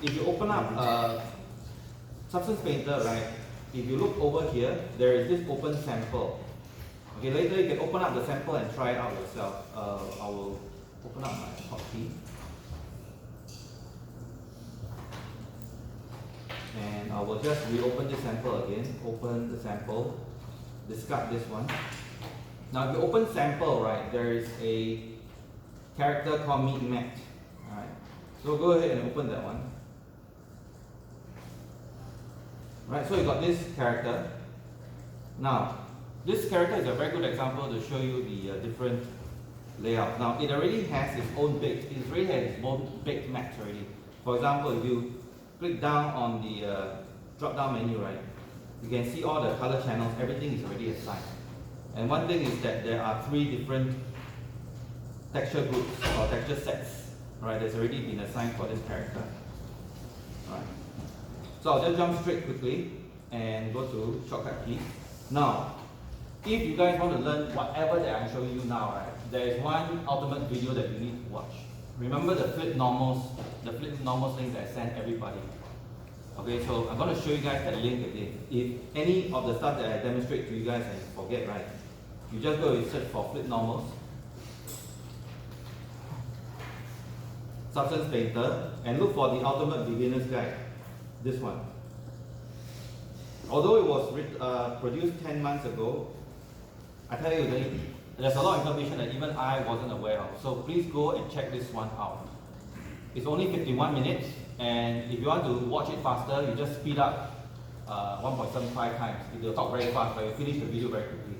if you open up Substance Painter, right, if you look over here, there is this open sample. Okay, later you can open up the sample and try it out yourself. I will open up my copy. And I will just reopen this sample again. Open the sample. Discard this one. Now if you open sample, right, there is a character called meet match. Alright. So go ahead and open that one. Right, so you got this character. Now, this character is a very good example to show you the different layout. Now, it already has its own baked, baked maps already. For example, if you click down on the drop-down menu, right, you can see all the color channels, everything is already assigned. And one thing is that there are 3 different texture groups or texture sets, right, that's already been assigned for this character. Alright. So I'll just jump straight quickly and go to shortcut key. Now, if you guys want to learn whatever that I'm showing you now, right, there is one ultimate video that you need to watch. Remember the flip normals link that I sent everybody. Okay, so I'm going to show you guys that link again. If any of the stuff that I demonstrate to you guys and you forget, right, you just go and search for flip normals, Substance Painter, and look for the Ultimate Beginner's Guide. This one. Although it was produced 10 months ago, I tell you, there's a lot of information that even I wasn't aware of. So please go and check this one out. It's only 51 minutes, and if you want to watch it faster, you just speed up 1.75 times. It will talk very fast, but you finish the video very quickly.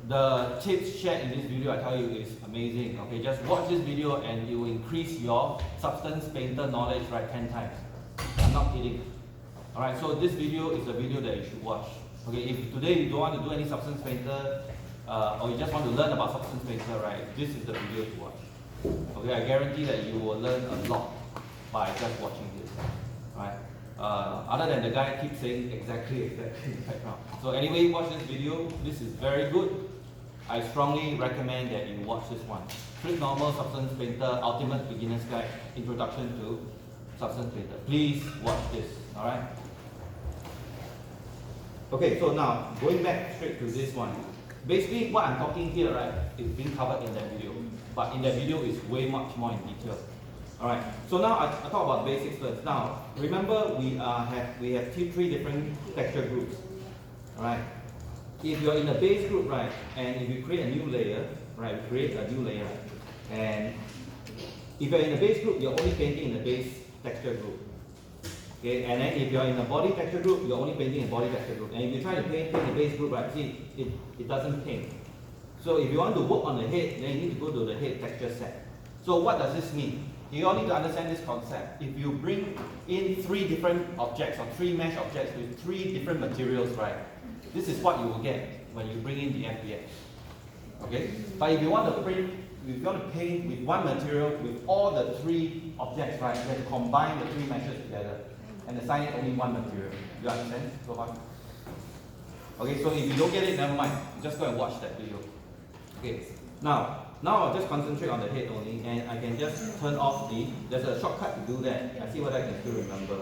The tips shared in this video, I tell you, is amazing. Okay, just watch this video and you will increase your Substance Painter knowledge, right, 10 times. I'm not kidding. Alright, so this video is a video that you should watch. Okay, if today you don't want to do any Substance Painter, or you just want to learn about Substance Painter, right, this is the video to watch. Okay, I guarantee that you will learn a lot by just watching this. Right? Other than the guy keeps saying exactly in the background. So anyway, watch this video. This is very good. I strongly recommend that you watch this one. Flip Normal Substance Painter Ultimate Beginner's Guide Introduction to Substance Painter. Please watch this. Alright? Okay, so now going back straight to this one. Basically what I'm talking here, right, is being covered in that video. But in that video is way much more in detail. Alright, so now I talk about basics first. Now, remember we have 3 different texture groups. Alright, if you're in the base group, right, and if you create a new layer, right, and if you're in the base group, you're only painting in the base texture group. Okay, and then if you're in the body texture group, you're only painting in body texture group. And if you try to paint the base group, right, see, it doesn't paint. So if you want to work on the head, then you need to go to the head texture set. So what does this mean? You all need to understand this concept. If you bring in 3 different objects or 3 mesh objects with 3 different materials, right, this is what you will get when you bring in the FBX. Okay? But if you want to paint with one material with all the 3 objects, right, you have to combine the 3 meshes together and assign only one material. You understand so far? Okay, so if you don't get it, never mind. Just go and watch that video. Okay. Now I'll just concentrate on the head only, and I can just turn off there's a shortcut to do that. I see what I can still remember.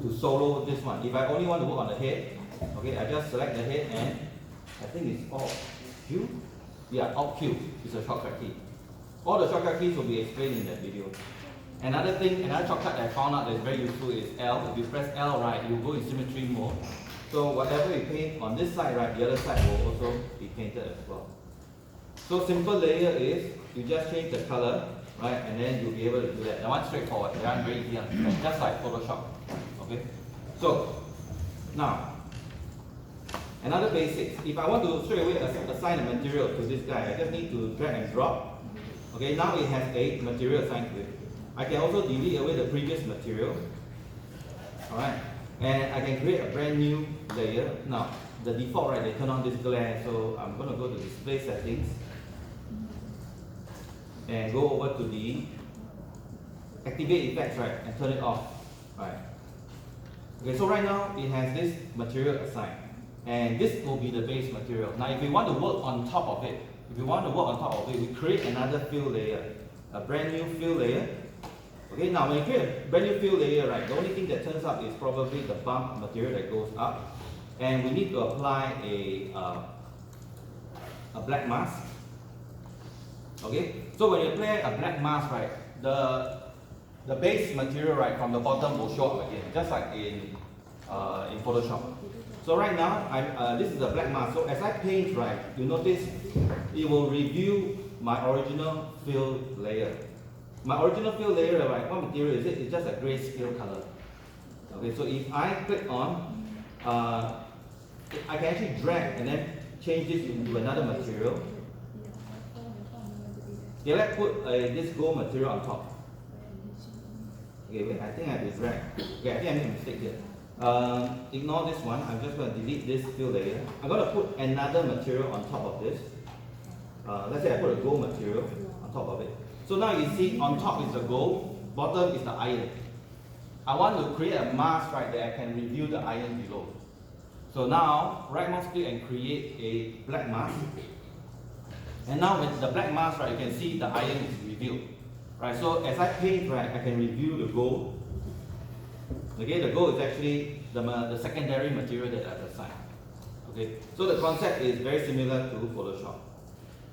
To solo this one. If I only want to work on the head, okay, I just select the head and I think it's Alt Q. Yeah, Alt Q is a shortcut key. All the shortcut keys will be explained in that video. Another shortcut that I found out that is very useful is L. If you press L, right, you go in symmetry mode. So whatever you paint on this side, right, the other side will also be painted as well. So simple layer is you just change the color, right, and then you'll be able to do that. That one's straightforward. That one's very easy, just like Photoshop. Okay. So now another basics. If I want to straight away assign a material to this guy, I just need to drag and drop. Okay. Now it has a material assigned to it. I can also delete away the previous material. All right. And I can create a brand new layer. Now, the default, right, they turn on this glare, so I'm going to go to display settings and go over to the activate effects, right, and turn it off. Right. Okay, so right now it has this material assigned, and this will be the base material. Now, if we want to work on top of it, we create another fill layer, a brand new fill layer. Okay, Okay, now when you create a brand new fill layer, right, the only thing that turns up is probably the bump material that goes up, and we need to apply a black mask. Okay, so when you apply a black mask, right, the base material, right, from the bottom will show up again, just like in Photoshop. So right now, this is a black mask. So as I paint, right, you notice it will review my original fill layer. My original fill layer, right, what material is it? It's just a grayscale color. Okay, so if I click on, I can actually drag and then change this into another material. Okay, let's put this gold material on top. Okay, wait, I think I have to drag. Okay, I think I made a mistake here. Ignore this one. I'm just going to delete this fill layer. I'm going to put another material on top of this. Let's say I put a gold material on top of it. So now you see on top is the gold, bottom is the iron. I want to create a mask, right, that I can review the iron below. So now, right mouse click and create a black mask. And now with the black mask, right, you can see the iron is revealed. Right, so as I paint, right, I can review the gold. Okay, the gold is actually the secondary material that I've assigned. Okay, so the concept is very similar to Photoshop.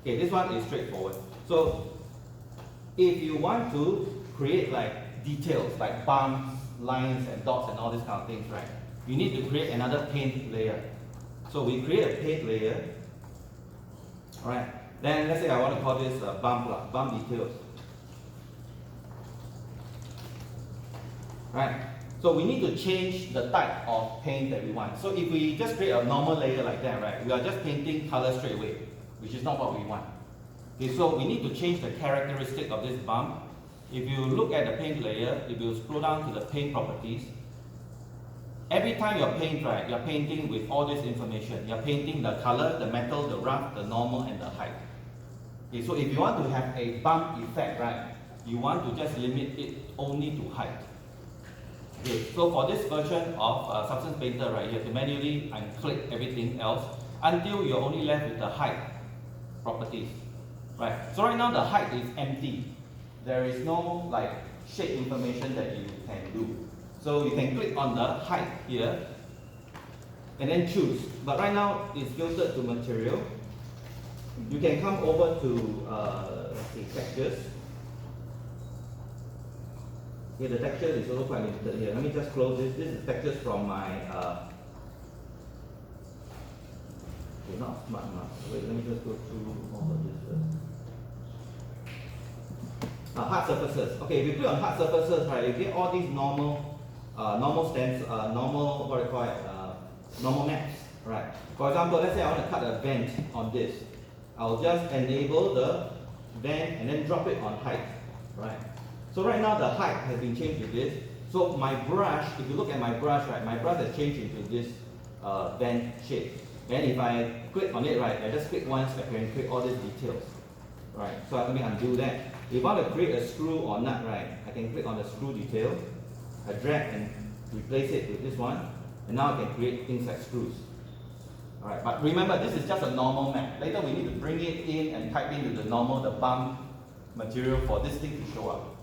Okay, this one is straightforward. So if you want to create like details, like bumps, lines and dots and all these kind of things, right, you need to create another paint layer. So we create a paint layer. Alright, then let's say I want to call this bump details. Right, so we need to change the type of paint that we want. So if we just create a normal layer like that, right, we are just painting color straight away, which is not what we want. Okay, so we need to change the characteristic of this bump. If you look at the paint layer, if you scroll down to the paint properties, every time you paint, right, you're painting with all this information. You're painting the color, the metal, the rough, the normal, and the height. Okay, so if you want to have a bump effect, right, you want to just limit it only to height. Okay, so for this version of Substance Painter, right, you have to manually unclick everything else until you're only left with the height properties. Right, so right now the height is empty. There is no like shape information that you can do. So you can click on the height here and then choose. But right now it's filtered to material. You can come over to let's see, textures. Okay, the texture is also quite limited here. Let me just close this. This is textures from my okay, not smart enough. Wait, let me just go through all of this first. Hard surfaces. Okay, if you click on hard surfaces, right, you get all these normal normal, what do you call it, normal maps, right? For example, let's say I want to cut a vent on this. I'll just enable the vent and then drop it on height, right? So right now the height has been changed to this. So my brush, if you look at my brush, right, my brush has changed into this vent shape. And if I click on it, right, I just click once, I can create all these details, right? So let me undo that. If I want to create a screw or nut, right, I can click on the screw detail. I drag and replace it with this one, and now I can create things like screws. Alright, but remember, this is just a normal map. Later we need to bring it in and type into the normal, the bump material for this thing to show up.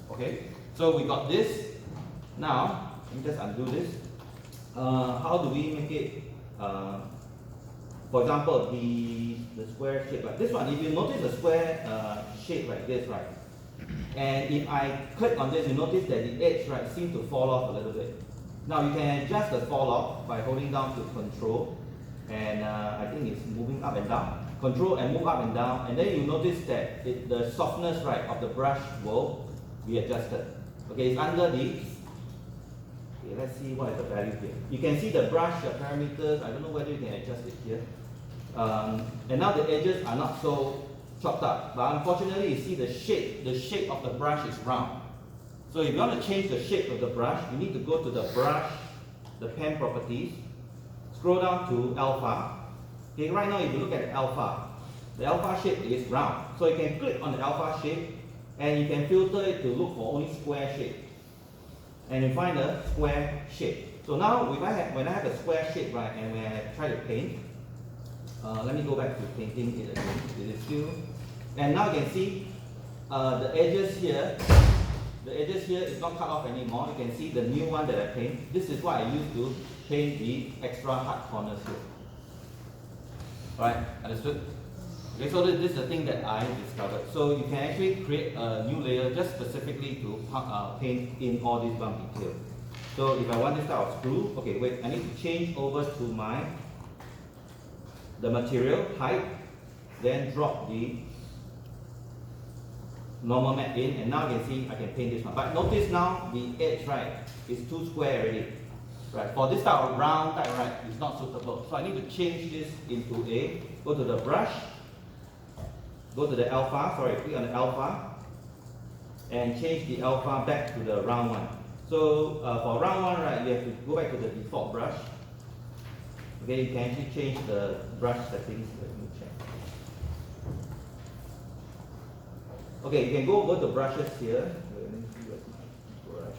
Okay, so we got this. Now, let me just undo this. How do we make it, for example, the square shape like this one? If you notice the square shape like this, right? And if I click on this, you notice that the edge, right, seems to fall off a little bit. Now you can adjust the fall off by holding down to Control, and I think it's moving up and down. Control and move up and down, and then you notice that the softness, right, of the brush will be adjusted. Okay, it's under the. Okay, let's see what is the value here. You can see the brush, the parameters. I don't know whether you can adjust it here. And now the edges are not so chopped up, but unfortunately you see the shape of the brush is round. So if you want to change the shape of the brush, you need to go to the brush, the pen properties, scroll down to alpha. Okay, right now if you look at the alpha shape is round. So you can click on the alpha shape and you can filter it to look for only square shape. And you find a square shape. So now when I have a square shape, right, and when I try to paint, let me go back to painting it again. It is still, and now you can see the edges here. the edges here is not cut off anymore. You can see the new one that I paint. This is what I used to paint the extra hard corners here. Alright, understood? Okay, so this is the thing that I discovered. So you can actually create a new layer just specifically to paint in all these bump details. So if I want this type of screw, okay, wait, I need to change over to the material height, then drop the normal mat in, and now you can see I can paint this one. But notice now the edge, right, is too square already. Right, for this type of round type, right, it's not suitable. So I need to change this into go to the brush, go to the alpha, click on the alpha, and change the alpha back to the round one. So for round one, right, you have to go back to the default brush. Okay, you can actually change the brush settings. Let me check. Okay, you can go to brushes here. Let me see where's my brush.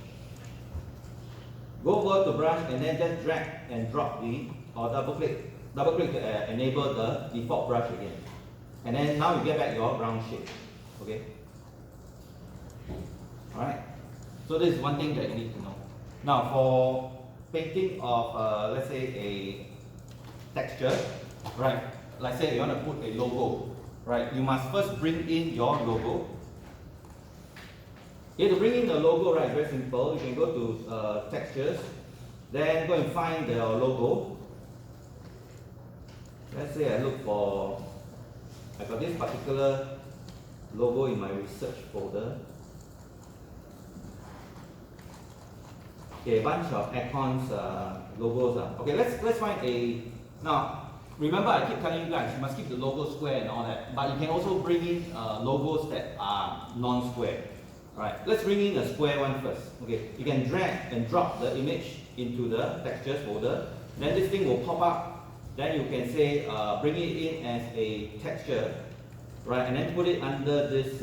Go over to brush and then just drag and drop or double click to enable the default brush again. And then now you get back your round shape. Okay. Alright. So this is one thing that you need to know. Now for painting of let's say a texture, right? Let's say you want to put a logo, right? You must first bring in your logo. To bring in the logo, right, very simple. You can go to textures, then go and find the logo. Let's say I look for, I got this particular logo in my research folder. Okay, a bunch of icons, logos. Okay, let's find now remember I keep telling you guys, you must keep the logo square and all that, but you can also bring in logos that are non-square. Right, let's bring in the square one first. Okay, you can drag and drop the image into the textures folder. Then this thing will pop up. Then you can say bring it in as a texture, right? And then put it under this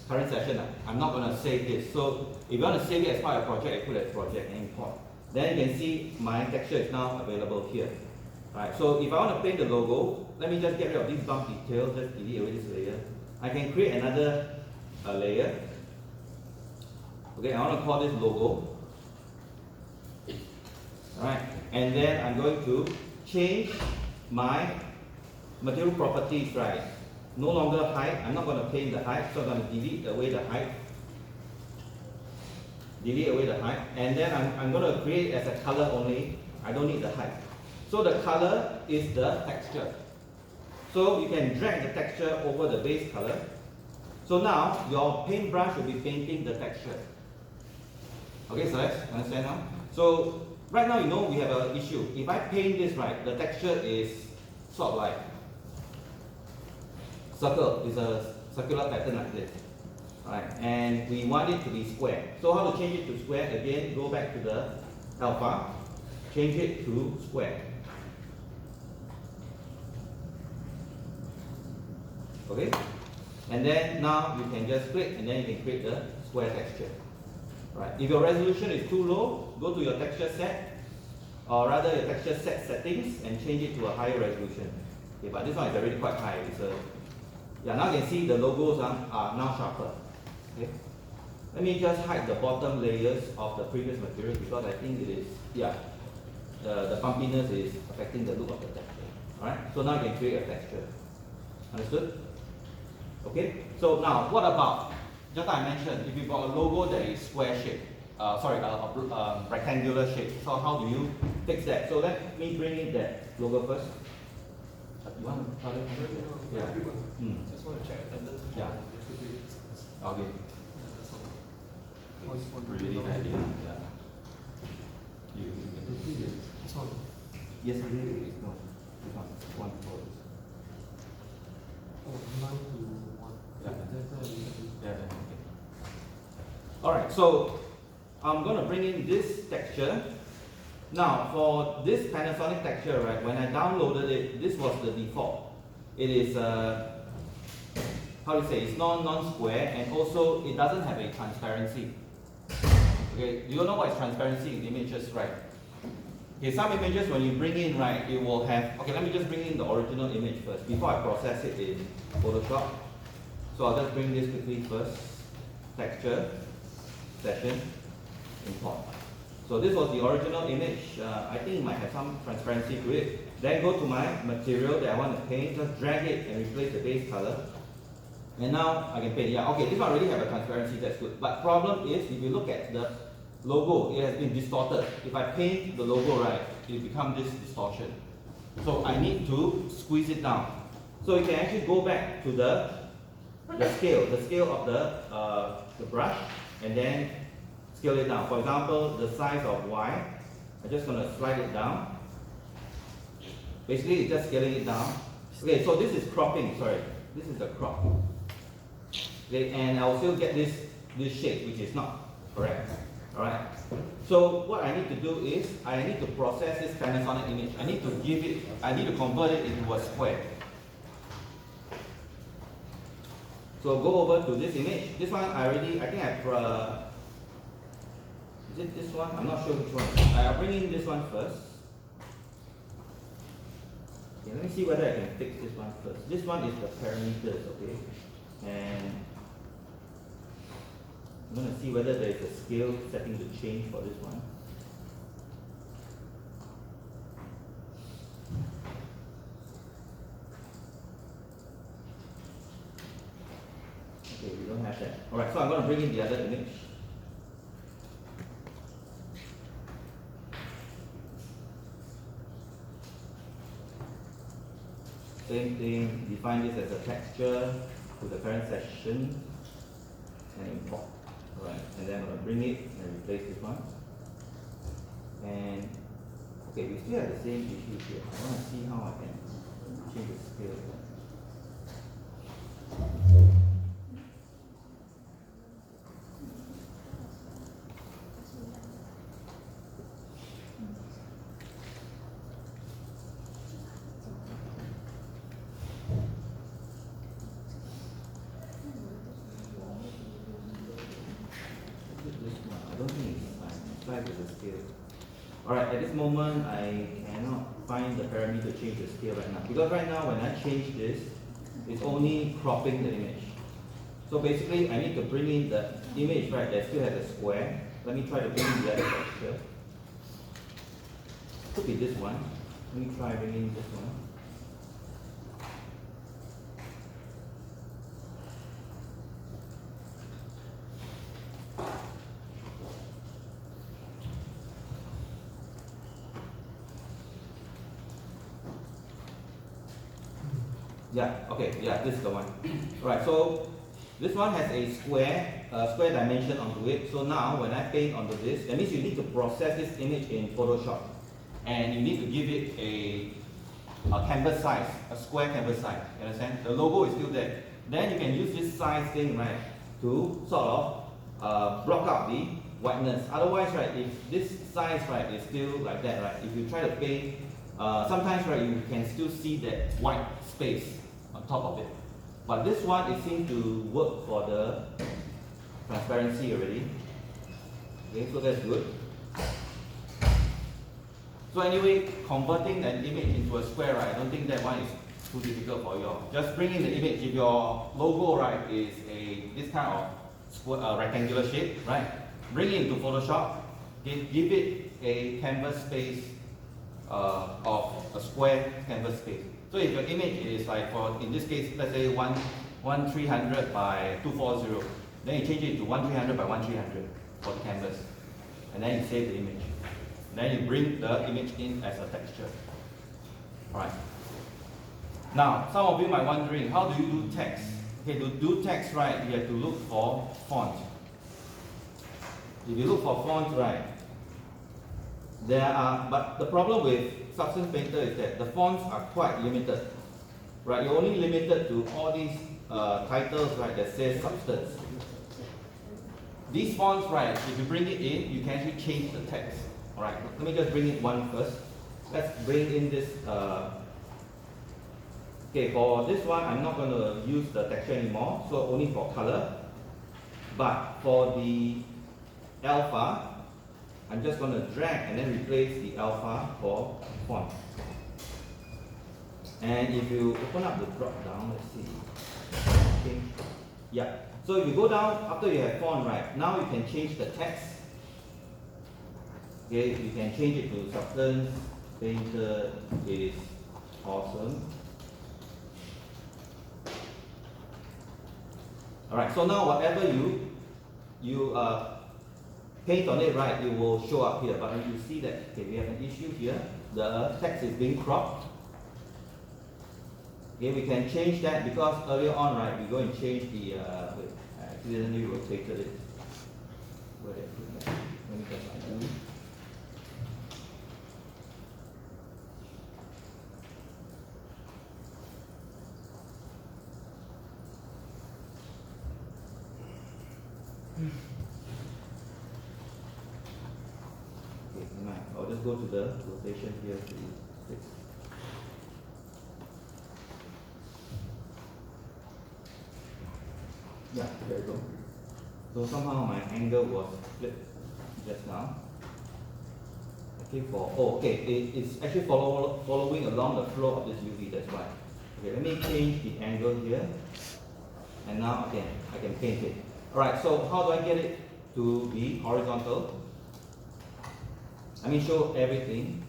current session. I'm not going to save this. So if you want to save it as part of a project, you put it as project and import. Then you can see my texture is now available here. Right. So if I want to paint the logo, let me just get rid of these bump details. Just delete away this layer. I can create another layer. Okay, I want to call this logo. Alright, and then I'm going to change my material properties, right? No longer height, I'm not going to paint the height, so I'm going to delete away the height. Delete away the height, and then I'm going to create as a color only. I don't need the height. So the color is the texture. So you can drag the texture over the base color. So now your paintbrush will be painting the texture. Okay, so let's understand now. So right now you know we have an issue. If I paint this right, the texture is sort of like circle. It's a circular pattern like this. Right, and we want it to be square. So how to change it to square? Again, go back to the alpha, change it to square. Okay, and then now you can just click and then you can create the square texture. Right. If your resolution is too low, go to your texture set, or rather your texture set settings, and change it to a higher resolution. Okay, but this one is already quite high. Now you can see the logos are now sharper. Okay. Let me just hide the bottom layers of the previous material because I think it is, the bumpiness is affecting the look of the texture. Alright, so now you can create a texture. Understood? Okay, so now what about, just like I mentioned, if you've got a logo that is square shape, rectangular shape, so how do you fix that? So let me bring in that logo first. You want to try it? Yeah. Just want to check attendance. Yeah. Okay. Really bad, yeah. This one. Yes, it is. No. This one. One for this. Oh, 9 to 1. Yeah. Okay. Alright, so I'm going to bring in this texture. Now, for this Panasonic texture, right, when I downloaded it, this was the default. It is, how do you say, it's non-square, and also it doesn't have a transparency. Okay, you don't know what is transparency in images, right? Okay, some images when you bring in, right, it will have, okay, let me just bring in the original image first before I process it in Photoshop. So I'll just bring this quickly first, texture. session, import. So this was the original image. I think it might have some transparency to it. Then go to my material that I want to paint, just drag it and replace the base color. And now I can paint. Yeah, okay, this one already have a transparency, that's good. But problem is, if you look at the logo, it has been distorted. If I paint the logo right, it becomes this distortion. So I need to squeeze it down. So you can actually go back to the scale of the brush, and then scale it down. For example, the size of Y, I'm just going to slide it down. Basically, it's just scaling it down. Okay, so this is cropping, sorry. This is the crop. Okay, and I'll still get this shape, which is not correct. Alright. So what I need to do is, I need to process this Panasonic image. I need to convert it into a square. So go over to this image. This one I think I've, is it this one? I'm not sure which one. I'll bring in this one first. Okay, let me see whether I can fix this one first. This one is the parameters, okay? And I'm going to see whether there is a scale setting to change for this one. Okay, we don't have that. Alright, so I'm going to bring in the other image. Same thing, define this as a texture to the current session and import. Alright, and then I'm going to bring it and replace this one. And okay, we still have the same issue here. I want to see how I can change the scale. I don't think it's fine. With the scale. Alright, at this moment I cannot find the parameter to change the scale right now. Because right now when I change this, it's only cropping the image. So basically I need to bring in the image, right, that still has a square. Let me try to bring in the other texture. Could be this one. Let me try bringing this one. Yeah, okay, yeah, this is the one. Right, so this one has a square dimension onto it. So now when I paint onto this, that means you need to process this image in Photoshop. And you need to give it a canvas size, a square canvas size, you understand? The logo is still there. Then you can use this size thing, right, to sort of block out the whiteness. Otherwise, right, if this size, right, is still like that, right, if you try to paint, sometimes, right, you can still see that white space on top of it. But this one, it seems to work for the transparency already. Okay, so that's good. So anyway, converting an image into a square, right, I don't think that one is too difficult for you all. Just bring in the image. If your logo, right, is this kind of square, rectangular shape, right, bring it into Photoshop, give it a canvas space of a square canvas space. So if your image is like, in this case, let's say 1300 by 240, then you change it to 1300 by 1300 for the canvas. And then you save the image. And then you bring the image in as a texture. Alright. Now, some of you might be wondering, how do you do text? Okay, to do text right, you have to look for font. If you look for font right, but the problem with Substance Painter is that the fonts are quite limited. Right, you're only limited to all these titles, right, that says Substance. These fonts, right, if you bring it in, you can actually change the text. Alright, let me just bring in one first. Let's bring in this. Okay, for this one, I'm not going to use the texture anymore, so only for color. But for the alpha, I'm just going to drag and then replace the alpha for font. And if you open up the drop down, let's see. Okay. Yeah. So if you go down after you have font, right, now you can change the text. Okay, you can change it to substance, painter is awesome. Alright, so now whatever you paint on it, right, it will show up here. But when you see that, okay, we have an issue here. The text is being cropped. Okay, we can change that because earlier on, right, we go and change the, wait, I accidentally rotated it. Where did I put that? Let me just undo. Okay, never mind. I'll just go to the rotation here to fix. Yeah, there you go. So somehow my angle was flipped just now. Okay, it's actually following along the flow of this UV, that's why. Okay, let me change the angle here. And now again, I can paint it. Alright, so how do I get it to be horizontal? I mean, show everything.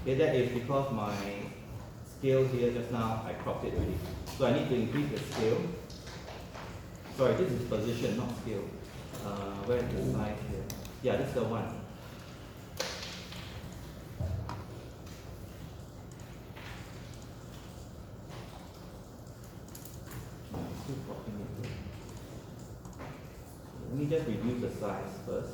Okay, that is because my scale here just now, I cropped it already. So I need to increase the scale. Sorry, this is position, not scale. Where is the size here? Yeah, this is the one. Still cropping it here. Let me just reduce the size first.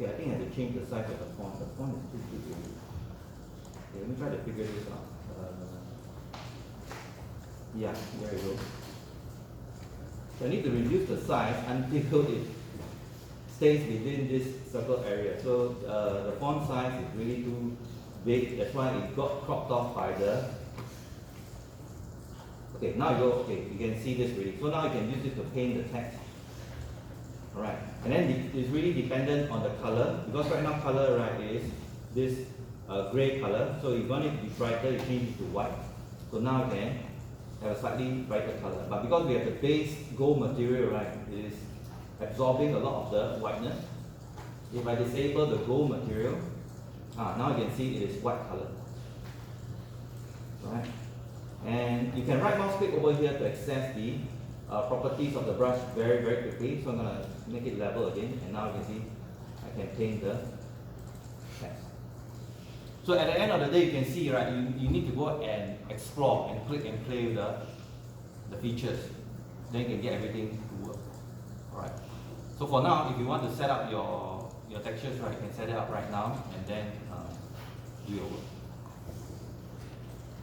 Okay, I think I have to change the size of the font. The font is too big. Okay, let me try to figure this out. Yeah, there you go. So I need to reduce the size until it stays within this circle area. So the font size is really too big. That's why it got cropped off by the. Okay, now you go. Okay, you can see this really. So now you can use it to paint the text. Alright, and then it's really dependent on the color, because right now color, right, is this grey color. So if you want it to be brighter, you change it to white. So now you can have a slightly brighter color. But because we have the base gold material, right, it is absorbing a lot of the whiteness. If I disable the gold material, now you can see it is white color. Right? And you can right mouse click over here to access the properties of the brush very, very quickly. So I'm going to make it level again, and now you can see I can paint the text. So at the end of the day, you can see, right, you need to go and explore and click and play with the features. Then you can get everything to work. Alright. So for now, if you want to set up your textures, right, you can set it up right now and then do your work.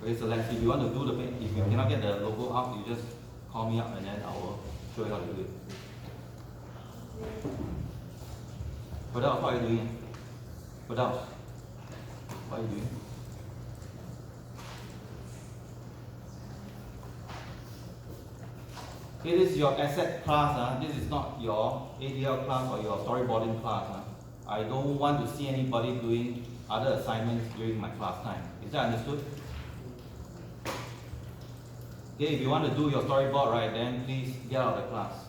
Okay, so let's see, if you want to do the paint, if you cannot get the logo out, you just call me up and then I will show you how to do it. What else? What are you doing? What else? What are you doing? Okay, this is your asset class. This is not your ADL class or your storyboarding class. I don't want to see anybody doing other assignments during my class time. Is that understood? Okay, if you want to do your storyboard, right, then please get out of the class.